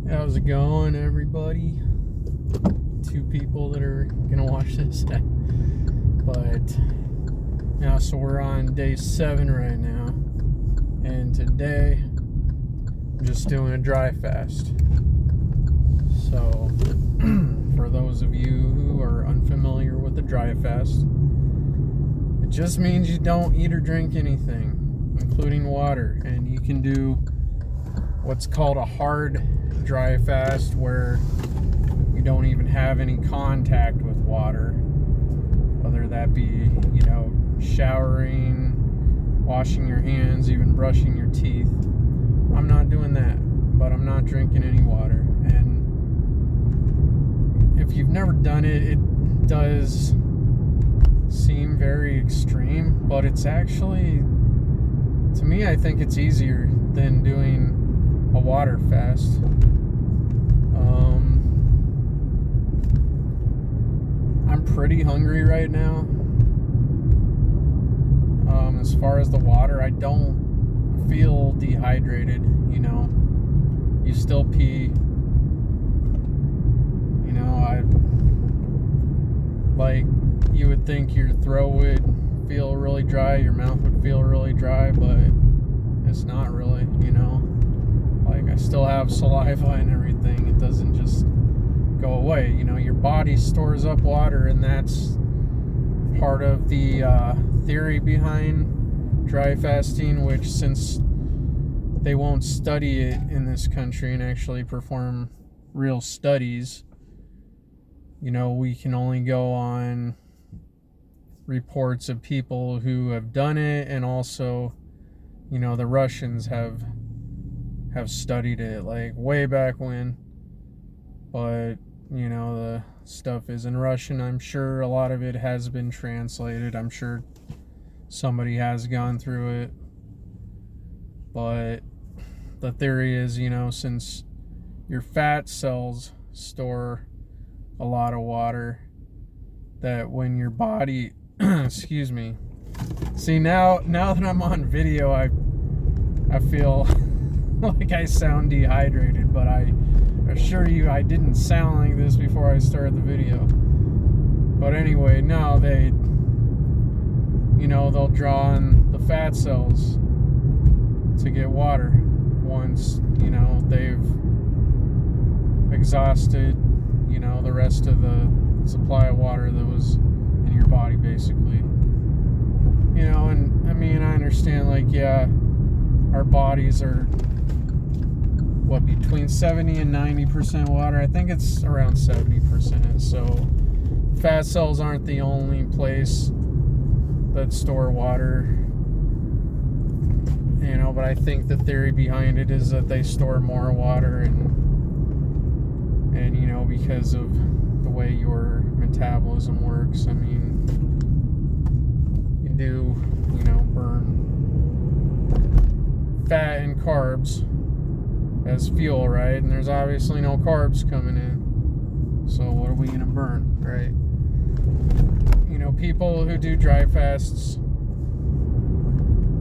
How's it going, everybody? Two people that are gonna watch this. But yeah, so we're on day 7 right now, and today I'm just doing a dry fast. So for those of you who are unfamiliar with the dry fast, it just means you don't eat or drink anything, including water, and you can do what's called a hard dry fast, where you don't even have any contact with water, whether that be, showering, washing your hands, even brushing your teeth. I'm not doing that, but I'm not drinking any water. And if you've never done it, it does seem very extreme, but it's actually, to me, I think it's easier than doing a water fast. I'm pretty hungry right now. As far as the water, I don't feel dehydrated. You still pee. You would think your throat would feel really dry, your mouth would feel really dry, but it's not really. I still have saliva and everything. It doesn't just go away. Your body stores up water, and that's part of the theory behind dry fasting, which, since they won't study it in this country and actually perform real studies, we can only go on reports of people who have done it, and also, the Russians have studied it way back when, but the stuff is in Russian. I'm sure a lot of it has been translated. I'm sure somebody has gone through it, but the theory is, since your fat cells store a lot of water, that when your body excuse me, see, now that I'm on video, I feel like I sound dehydrated, but I assure you I didn't sound like this before I started the video. But anyway, now they'll draw on the fat cells to get water once they've exhausted the rest of the supply of water that was in your body, basically. And I mean, I understand, our bodies are between 70 and 90% water. I think it's around 70%. So fat cells aren't the only place that store water, but I think the theory behind it is that they store more water, and because of the way your metabolism works. I mean, you do burn fat and carbs as fuel, right? And there's obviously no carbs coming in, so what are we gonna burn, right? People who do dry fasts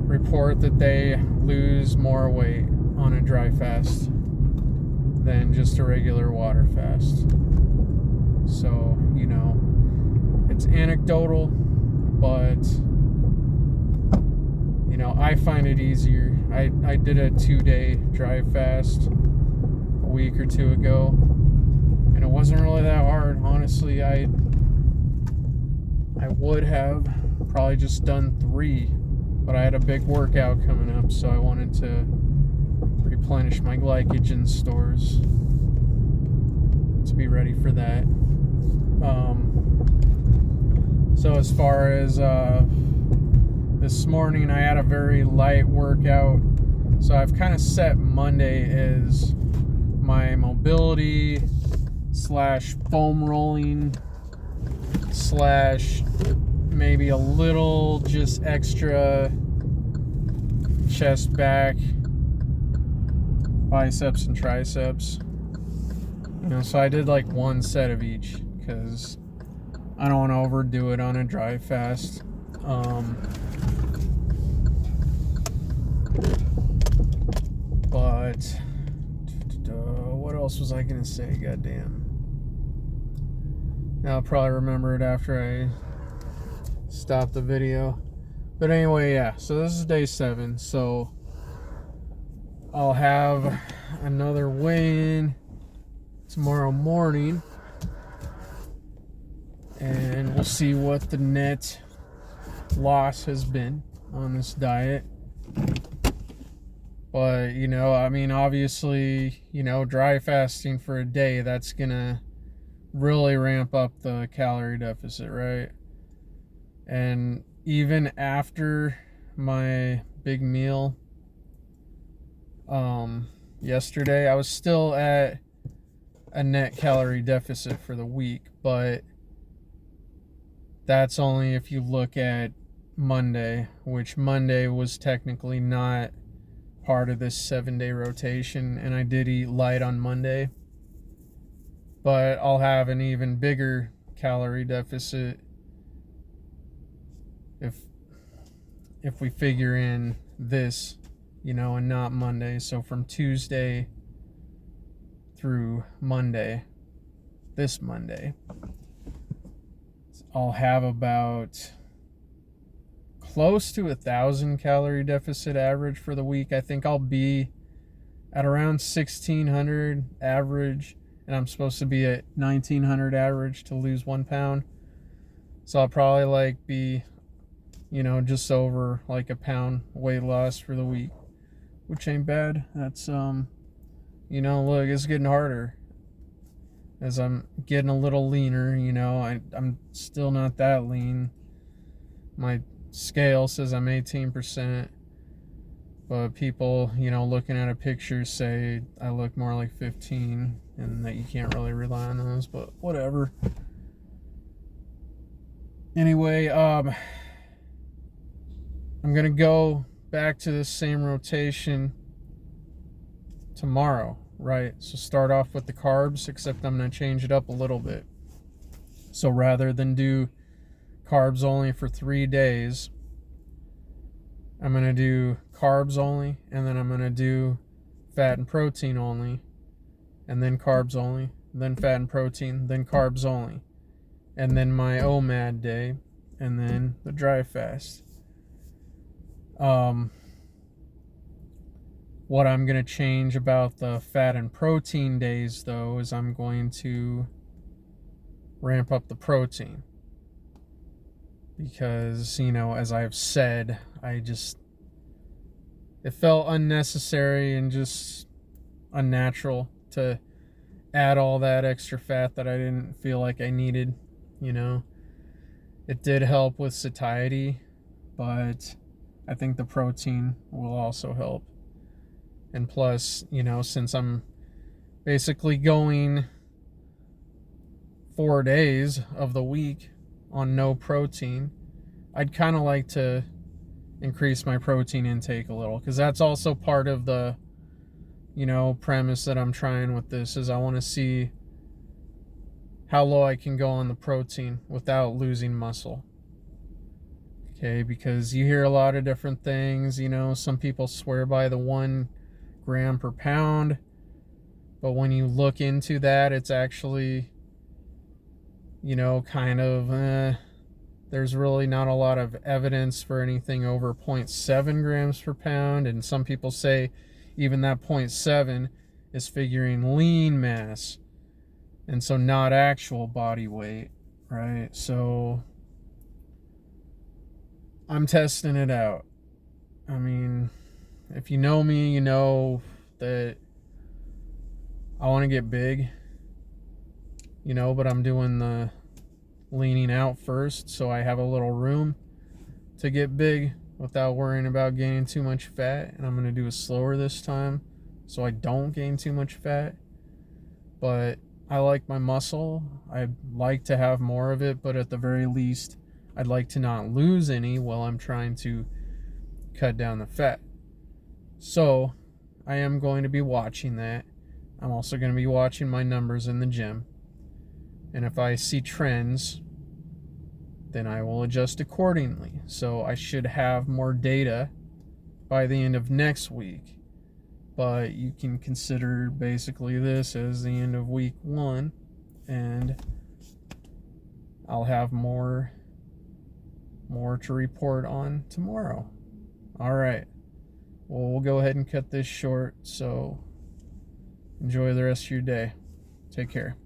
report that they lose more weight on a dry fast than just a regular water fast. So it's anecdotal, but I find it easier. I did a 2-day dry fast a week or two ago, and it wasn't really that hard. Honestly, I would have probably just done 3, but I had a big workout coming up, so I wanted to replenish my glycogen stores to be ready for that. So as far as this morning, I had a very light workout, so I've kind of set Monday as my mobility / foam rolling / maybe a little just extra chest, back, biceps and triceps. So I did 1 set of each, because I don't want to overdo it on a dry fast. But what else was I gonna say? Goddamn. Now I'll probably remember it after I stop the video. But anyway, yeah. So this is day 7. So I'll have another weigh-in tomorrow morning, and we'll see what the net loss has been on this diet. But, you know, I mean, obviously, you know, dry fasting for a day, that's gonna really ramp up the calorie deficit, right? And even after my big meal yesterday, I was still at a net calorie deficit for the week, but that's only if you look at Monday, which Monday was technically not part of this 7-day rotation, and I did eat light on Monday. But I'll have an even bigger calorie deficit if we figure in this, you know, and not Monday. So from Tuesday through Monday, this Monday, I'll have about close to 1,000 calorie deficit average for the week. I think I'll be at around 1,600 average, and I'm supposed to be at 1,900 average to lose 1 pound. So I'll probably like be, you know, just over like a pound weight loss for the week, which ain't bad. That's you know, look, it's getting harder as I'm getting a little leaner. You know, I'm still not that lean. My scale says I'm 18%, but people, you know, looking at a picture say I look more like 15, and that you can't really rely on those, but whatever. Anyway, I'm gonna go back to the same rotation tomorrow, right? So start off with the carbs, except I'm gonna change it up a little bit. So rather than do carbs only for 3 days, I'm gonna do carbs only, and then I'm gonna do fat and protein only, and then carbs only, then fat and protein, then carbs only, and then my OMAD day, and then the dry fast. What I'm going to change about the fat and protein days, though, is I'm going to ramp up the protein. Because, you know, as I've said, it felt unnecessary and just unnatural to add all that extra fat that I didn't feel like I needed, you know. It did help with satiety, but I think the protein will also help. And plus, you know, since I'm basically going 4 days of the week on no protein, I'd kind of like to increase my protein intake a little, because that's also part of the, you know, premise that I'm trying with this, is I want to see how low I can go on the protein without losing muscle. Okay, because you hear a lot of different things, you know, some people swear by the 1 gram per pound, but when you look into that, it's actually, you know, kind of, there's really not a lot of evidence for anything over 0.7 grams per pound, and some people say even that 0.7 is figuring lean mass, and so not actual body weight, right? So I'm testing it out. I mean, if you know me, you know that I want to get big, you know, but I'm doing the leaning out first, so I have a little room to get big without worrying about gaining too much fat. And I'm going to do it slower this time so I don't gain too much fat. But I like my muscle. I'd like to have more of it, but at the very least, I'd like to not lose any while I'm trying to cut down the fat. So I am going to be watching that. I'm also going to be watching my numbers in the gym. And if I see trends, then I will adjust accordingly. So I should have more data by the end of next week but you can consider basically this as the end of week 1, and I'll have more to report on tomorrow. All right. Well, we'll go ahead and cut this short, so enjoy the rest of your day. Take care.